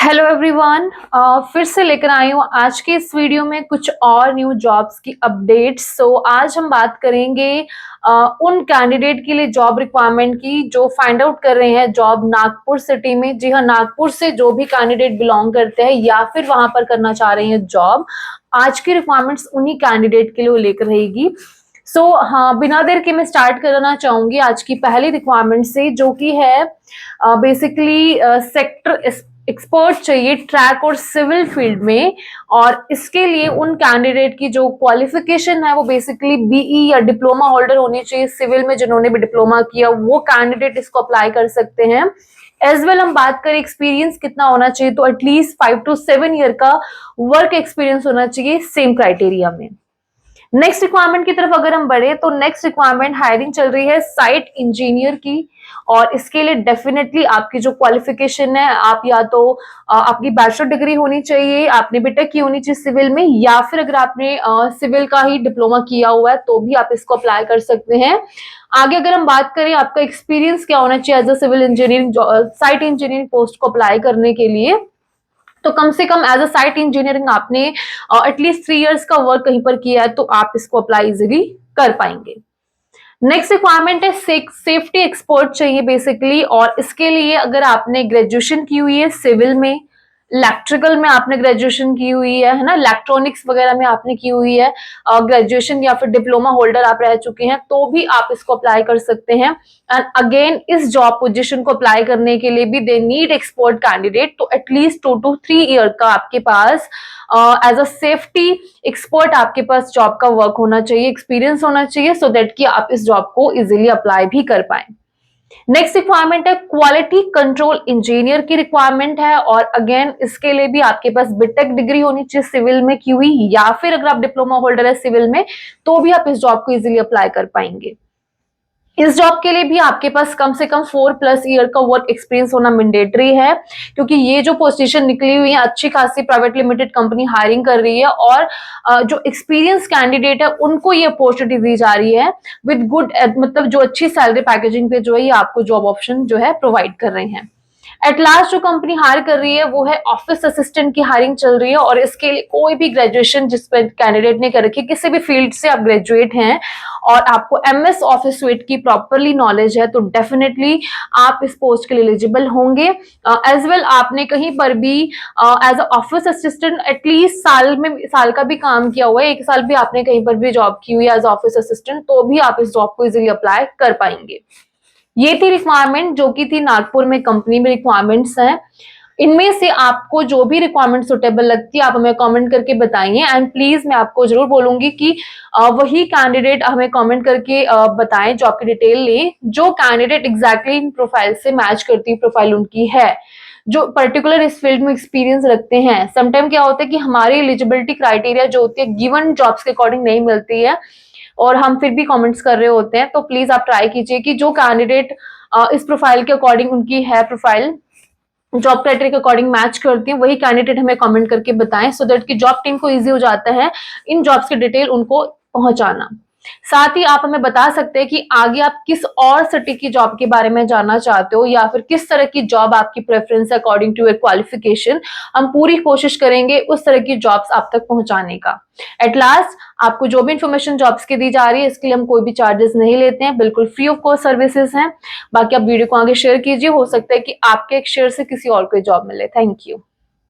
Hello everyone. फिर से लेकर आई हूँ आज के इस वीडियो में कुछ और न्यू जॉब्स की अपडेट्स। आज हम बात करेंगे उन कैंडिडेट के लिए जॉब रिक्वायरमेंट की जो फाइंड आउट कर रहे हैं जॉब नागपुर सिटी में। जी हाँ, नागपुर से जो भी कैंडिडेट बिलोंग करते हैं या फिर वहां पर करना चाह रहे हैं जॉब, आज की रिक्वायरमेंट्स उन्हीं कैंडिडेट के लिए लेकर रहेगी। हाँ, बिना देर के मैं स्टार्ट करना चाहूंगी आज की पहली रिक्वायरमेंट से, जो कि है बेसिकली सेक्टर एक्सपर्ट चाहिए ट्रैक और सिविल फील्ड में। और इसके लिए उन कैंडिडेट की जो क्वालिफिकेशन है वो बेसिकली बीई या डिप्लोमा होल्डर होनी चाहिए। सिविल में जिन्होंने भी डिप्लोमा किया वो कैंडिडेट इसको अप्लाई कर सकते हैं। एज वेल हम बात करें एक्सपीरियंस कितना होना चाहिए, तो एटलीस्ट 5 to 7 ईयर का वर्क एक्सपीरियंस होना चाहिए सेम क्राइटेरिया में। नेक्स्ट रिक्वायरमेंट की तरफ अगर हम बढ़े तो नेक्स्ट रिक्वायरमेंट हायरिंग चल रही है साइट इंजीनियर की। और इसके लिए डेफिनेटली आपकी जो क्वालिफिकेशन है, आप या तो आपकी बैचलर डिग्री होनी चाहिए, आपने बीटेक की होनी चाहिए सिविल में, या फिर अगर आपने सिविल का ही डिप्लोमा किया हुआ है तो भी आप इसको अप्लाई कर सकते हैं। आगे अगर हम बात करें आपका एक्सपीरियंस क्या होना चाहिए as a civil engineering site engineering post को अप्लाई करने के लिए, तो कम से कम एज अ साइट इंजीनियरिंग आपने एटलीस्ट 3 इयर्स का वर्क कहीं पर किया है तो आप इसको अप्लाई इजिली कर पाएंगे। नेक्स्ट रिक्वायरमेंट है सेफ्टी एक्सपर्ट चाहिए बेसिकली। और इसके लिए अगर आपने ग्रेजुएशन की हुई है सिविल में, इलेक्ट्रिकल में आपने ग्रेजुएशन की हुई है ना, इलेक्ट्रॉनिक्स वगैरह में आपने की हुई है ग्रेजुएशन, या फिर डिप्लोमा होल्डर आप रह चुके हैं, तो भी आप इसको अप्लाई कर सकते हैं। एंड अगेन इस जॉब पोजीशन को अप्लाई करने के लिए भी दे नीड एक्सपर्ट कैंडिडेट, तो एटलीस्ट 2 to 3 ईयर का आपके पास एज अ सेफ्टी एक्सपर्ट आपके पास जॉब का वर्क होना चाहिए, एक्सपीरियंस होना चाहिए, सो दैट कि आप इस जॉब को इजिली अप्लाई भी कर पाए। नेक्स्ट रिक्वायरमेंट है क्वालिटी कंट्रोल इंजीनियर की रिक्वायरमेंट है। और अगेन इसके लिए भी आपके पास बीटेक डिग्री होनी चाहिए सिविल में की हुई, या फिर अगर आप डिप्लोमा होल्डर है सिविल में तो भी आप इस जॉब को इजिली अप्लाई कर पाएंगे। इस जॉब के लिए भी आपके पास कम से कम 4+ ईयर का वर्क एक्सपीरियंस होना मैंडेटरी है, क्योंकि ये जो पोजीशन निकली हुई है अच्छी खासी प्राइवेट लिमिटेड कंपनी हायरिंग कर रही है, और जो एक्सपीरियंस कैंडिडेट है उनको ये अपॉर्चुनिटी दी जा रही है विद गुड, मतलब जो अच्छी सैलरी पैकेजिंग पे जो है ये आपको जॉब ऑप्शन जो है प्रोवाइड कर रहे हैं। एट लास्ट जो कंपनी हायर कर रही है वो है ऑफिस असिस्टेंट की हायरिंग चल रही है। और इसके लिए कोई भी ग्रेजुएशन जिस पर कैंडिडेट ने कर रखी है, किसी भी फील्ड से आप ग्रेजुएट हैं और आपको एमएस ऑफिस स्यूट की प्रॉपरली नॉलेज है, तो डेफिनेटली आप इस पोस्ट के लिए एलिजिबल होंगे। एज वेल आपने कहीं पर भी as a office assistant at least साल का भी काम किया हुआ है, 1 साल भी आपने कहीं पर भी जॉब की हुई है एज ऑफिस असिस्टेंट, तो भी आप इस जॉब को इजिली अप्लाई कर पाएंगे। ये थी रिक्वायरमेंट जो कि थी नागपुर में कंपनी में रिक्वायरमेंट्स हैं। इनमें से आपको जो भी रिक्वायरमेंट सुटेबल लगती है आप हमें कमेंट करके बताइए। एंड प्लीज मैं आपको जरूर बोलूंगी कि वही कैंडिडेट हमें कमेंट करके बताएं, जॉब की डिटेल लें जो कैंडिडेट एग्जैक्टली इन प्रोफाइल से मैच करती है, प्रोफाइल उनकी है जो पर्टिकुलर इस फील्ड में एक्सपीरियंस रखते हैं। समटाइम क्या होता है कि हमारी एलिजिबिलिटी क्राइटेरिया जो होती है गिवन जॉब्स के अकॉर्डिंग नहीं मिलती है और हम फिर भी कमेंट्स कर रहे होते हैं, तो प्लीज आप ट्राई कीजिए कि जो कैंडिडेट इस प्रोफाइल के अकॉर्डिंग उनकी है प्रोफाइल जॉब क्राइटेरिया के अकॉर्डिंग मैच करती है, वही कैंडिडेट हमें कमेंट करके बताएं, सो दैट कि जॉब टीम को इजी हो जाता है इन जॉब्स की डिटेल उनको पहुंचाना। साथ ही आप हमें बता सकते हैं कि आगे आप किस और सिटी की जॉब के बारे में जानना चाहते हो, या फिर किस तरह की जॉब आपकी प्रेफरेंस है अकॉर्डिंग टू योर क्वालिफिकेशन। हम पूरी कोशिश करेंगे उस तरह की जॉब्स आप तक पहुंचाने का। एट लास्ट आपको जो भी इंफॉर्मेशन जॉब्स की दी जा रही है इसके लिए हम कोई भी चार्जेस नहीं लेते हैं, बिल्कुल फ्री ऑफ कॉस्ट सर्विसेज हैं। बाकी आप वीडियो को आगे शेयर कीजिए, हो सकता है कि आपके एक शेयर से किसी और को जॉब मिले। Thank you.